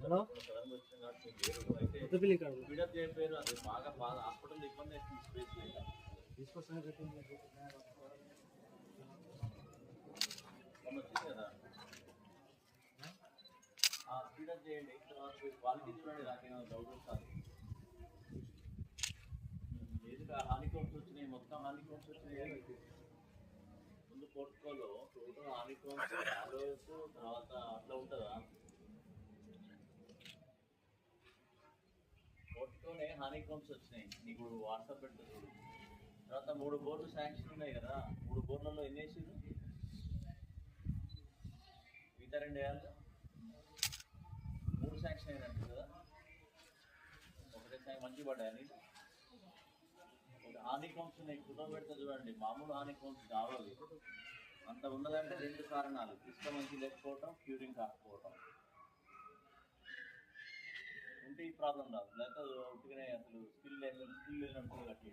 Hello Kothapalli కాదు speedup చేయకపోయారు. అది బాగా బాగా హాస్పిటల్ ఇబ్బంది అవుతుంది. స్పేస్ లేదు. తీసుకొస్తాను మొన్న వచ్చింది కదా, స్పీడప్ చేయండి. తర్వాత క్వాలిటీ చూడండి, నాకేమో డౌట్ వస్తుంది. ఏదిగా హానికోమ్స్ వచ్చినాయి, మొత్తం హానికోమ్స్ వచ్చినాయి. ముందు పోర్ట్కోలో టోటల్ హానికోమ్స్ ఆలోస్ తర్వాత అట్లా ఉంటుందా? పోర్ట్కోనే హానికోమ్స్ వచ్చినాయి. నీకు వాట్సాప్ పెడతా చూడు. తర్వాత 3 బోర్లు శాంక్షన్ ఉన్నాయి కదా, 3 బోర్లలో ఎన్ని వేసిండ్రు? మిగతా 2 వేయాలి. 3 శాంక్షన్ అయినట్టు కదా, ఒకటే మంచి పడ్డాయని. హానికోమ్స్ ఉన్నాయి, ఫోటో పెడతా చూడండి. మామూలు హానికోమ్స్ కావాలి. అంత ఉన్నదంటే 2 కారణాలు: ఇసుక మంచి లేకపోవటం, క్యూరింగ్ కాకపోవటం. ఉంటే ఈ ప్రాబ్లం రాదు. లేకపోతే ఉట్టిగానే అసలు స్కిల్ లేనట్టు కట్టి